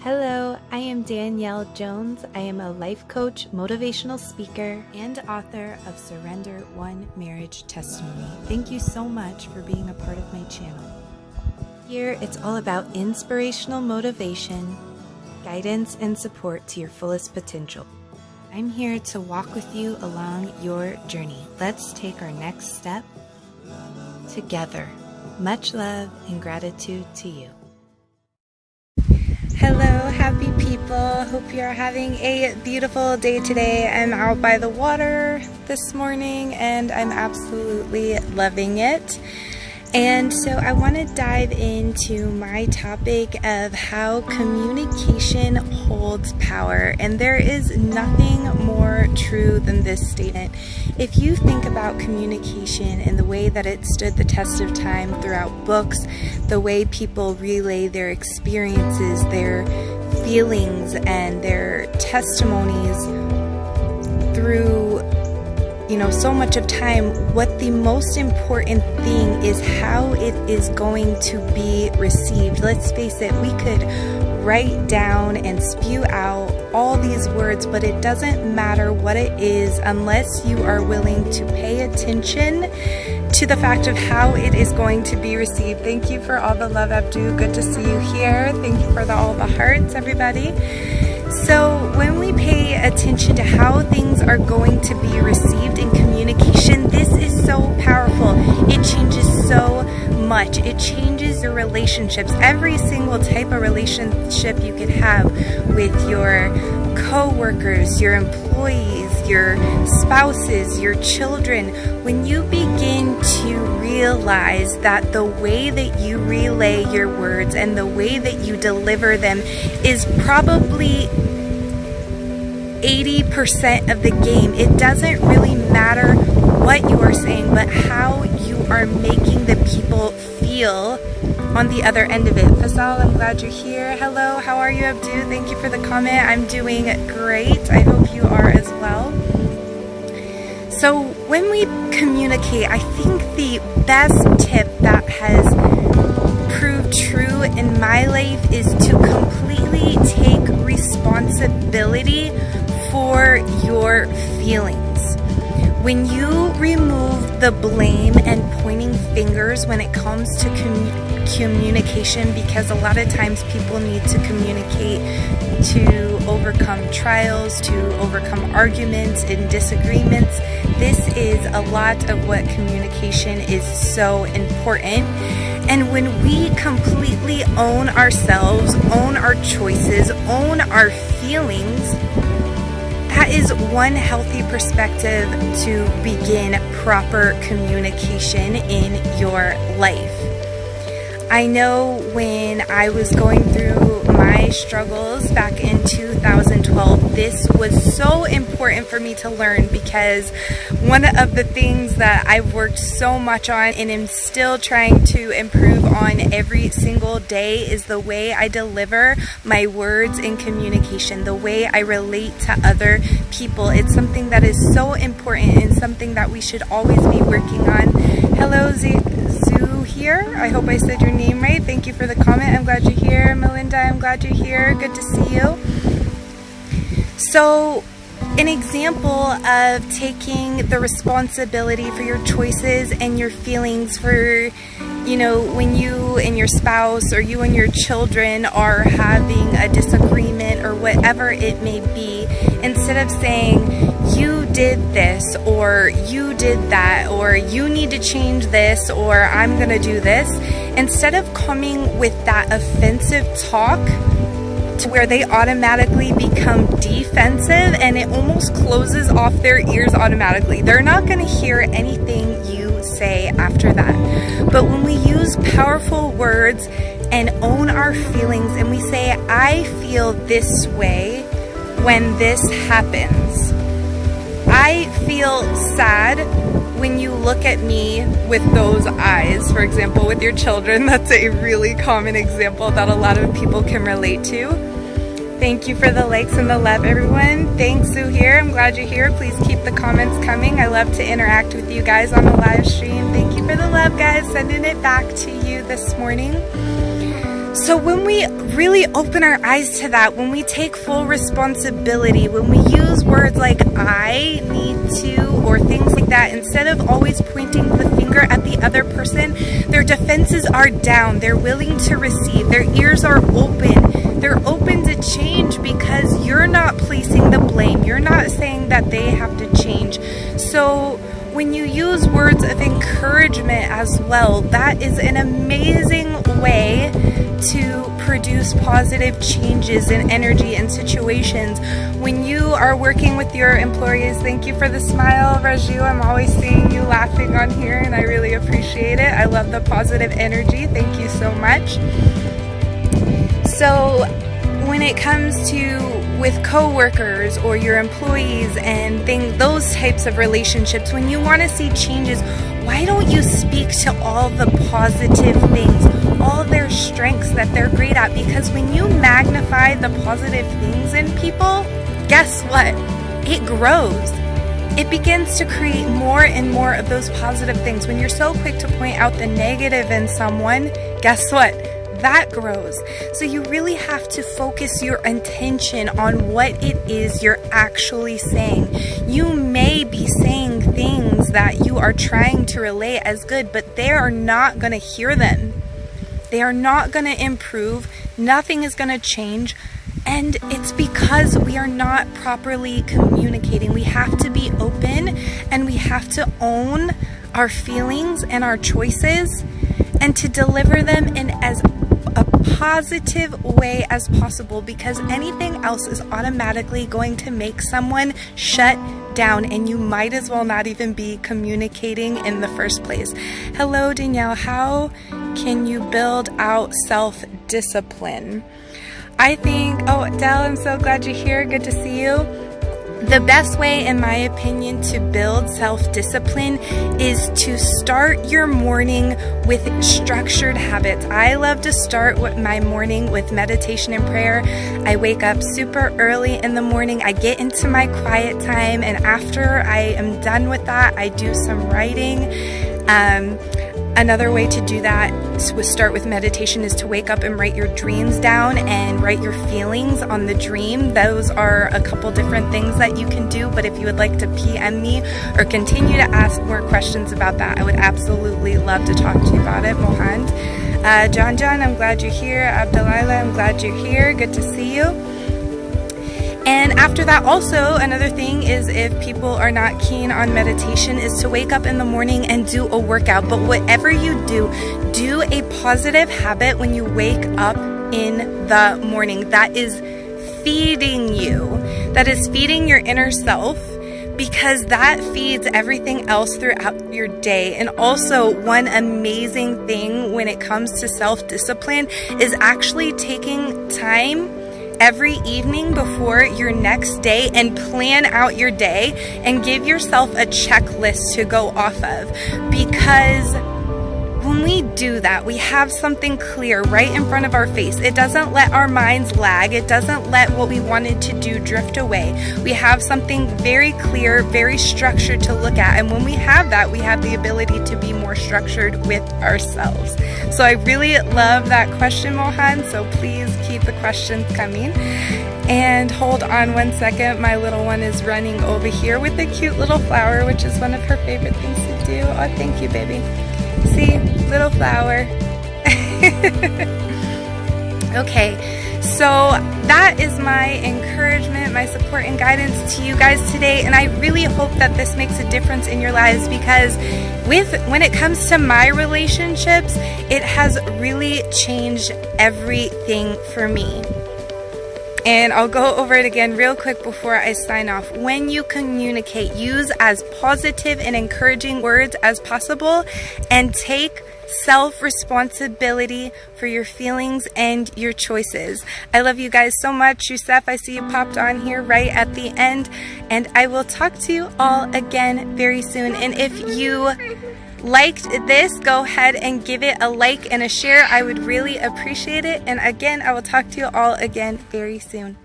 Hello, I am Danielle Jones. I am a life coach, motivational speaker, and author of Surrender One Marriage Testimony. Thank you so much for being a part of my channel. Here, it's all about inspirational motivation, guidance, and support to your fullest potential. I'm here to walk with you along your journey. Let's take our next step together. Much love and gratitude to you. Hello, happy people. Hope you're having a beautiful day today. I'm out by the water this morning and I'm absolutely loving it. And so I want to dive into my topic of how communication holds power. And there is nothing more true than this statement. If you think about communication and the way that it stood the test of time throughout books, the way people relay their experiences, their feelings, and their testimonies through so much of time, what the most important thing is how it is going to be received. Let's face it, we could write down and spew out all these words, but it doesn't matter what it is unless you are willing to pay attention to the fact of how it is going to be received. Thank you for all the love, Abdu. Good to see you here. Thank you for all the hearts, everybody. So when we pay attention to how things are going to be received in communication, this is so powerful. It changes so much. It changes your relationships. Every single type of relationship you could have with your co-workers, your employees, your spouses, your children. When you begin to realize that the way that you relay your words and the way that you deliver them is probably 80% of the game. It doesn't really matter what you are saying, but how you are making the people feel on the other end of it. Fasal, I'm glad you're here. Hello, how are you, Abdu? Thank you for the comment. I'm doing great. I hope you are as well. So when we communicate, I think the best tip that has proved true in my life is to completely take responsibility for your feelings. When you remove the blame and pointing fingers when it comes to communication, because a lot of times people need to communicate to overcome trials, to overcome arguments and disagreements. This is a lot of what communication is so important. And when we completely own ourselves, own our choices, own our feelings, that is one healthy perspective to begin proper communication in your life. I know when I was going through my struggles back in 2012, this was so important for me to learn, because one of the things that I've worked so much on and am still trying to improve on every single day is the way I deliver my words in communication, the way I relate to other people. It's something that is so important and something that we should always be working on. Hello, Zoo here. I hope I said your name right. Thank you for the comment. I'm glad you're here. Melinda, I'm glad you're here. Good to see you. So, an example of taking the responsibility for your choices and your feelings for, when you and your spouse or you and your children are having a disagreement or whatever it may be, instead of saying, you did this, or you did that, or you need to change this, or I'm gonna do this, instead of coming with that offensive talk to where they automatically become defensive and it almost closes off their ears automatically. They're not gonna hear anything you say after that. But when we use powerful words and own our feelings and we say, I feel this way when this happens. I feel sad when you look at me with those eyes. For example, with your children, that's a really common example that a lot of people can relate to. Thank you for the likes and the love, everyone. Thanks, Sue here. I'm glad you're here. Please keep the comments coming. I love to interact with you guys on the live stream. Thank you for the love, guys. Sending it back to you this morning. So when we really open our eyes to that, when we take full responsibility, when we use words like I need to or things like that, instead of always pointing the finger at the other person, their defenses are down, they're willing to receive, their ears are open, they're open to change because you're not placing the blame, you're not saying that they have to change. So when you use words of encouragement as well, that is an amazing way to produce positive changes in energy and situations. When you are working with your employees, thank you for the smile, Raju. I'm always seeing you laughing on here and I really appreciate it. I love the positive energy. Thank you so much. So when it comes to with coworkers or your employees and those types of relationships, when you want to see changes, why don't you speak to all the positive things, all their strengths that they're great at? Because when you magnify the positive things in people, guess what? It grows. It begins to create more and more of those positive things. When you're so quick to point out the negative in someone, guess what? That grows. So you really have to focus your attention on what it is you're actually saying. You may be saying things that you are trying to relay as good, but they are not going to hear them. They are not going to improve. Nothing is going to change. And it's because we are not properly communicating. We have to be open and we have to own our feelings and our choices and to deliver them in as a positive way as possible, because anything else is automatically going to make someone shut down and you might as well not even be communicating in the first place. Hello Danielle, how can you build out self-discipline? I think, oh Dell, I'm so glad you're here, good to see you. The best way, in my opinion, to build self-discipline is to start your morning with structured habits. I love to start with my morning with meditation and prayer. I wake up super early in the morning. I get into my quiet time, and after I am done with that, I do some writing. Another way to do that, to start with meditation, is to wake up and write your dreams down and write your feelings on the dream. Those are a couple different things that you can do, but if you would like to PM me or continue to ask more questions about that, I would absolutely love to talk to you about it. Mohand. John, I'm glad you're here. Abdalila, I'm glad you're here. Good to see you. And after that, also another thing is, if people are not keen on meditation, is to wake up in the morning and do a workout. But whatever you do, do a positive habit when you wake up in the morning. That is feeding you. That is feeding your inner self, because that feeds everything else throughout your day. And also, one amazing thing when it comes to self-discipline is actually taking time every evening before your next day and plan out your day and give yourself a checklist to go off of. Because when we do that, we have something clear right in front of our face. It doesn't let our minds lag. It doesn't let what we wanted to do drift away. We have something very clear, very structured to look at. And when we have that, we have the ability to be more structured with ourselves. So I really love that question, Mohan. So please keep the questions coming. And hold on one second. My little one is running over here with a cute little flower, which is one of her favorite things to do. Oh, thank you, baby. See, little flower. Okay, so that is my encouragement, my support and guidance to you guys today, and I really hope that this makes a difference in your lives, because when it comes to my relationships, it has really changed everything for me. And I'll go over it again real quick before I sign off. When you communicate, use as positive and encouraging words as possible, and take self-responsibility for your feelings and your choices. I love you guys so much. Yusef, I see you popped on here right at the end, and I will talk to you all again very soon. And if you liked this, go ahead and give it a like and a share. I would really appreciate it. And again, I will talk to you all again very soon.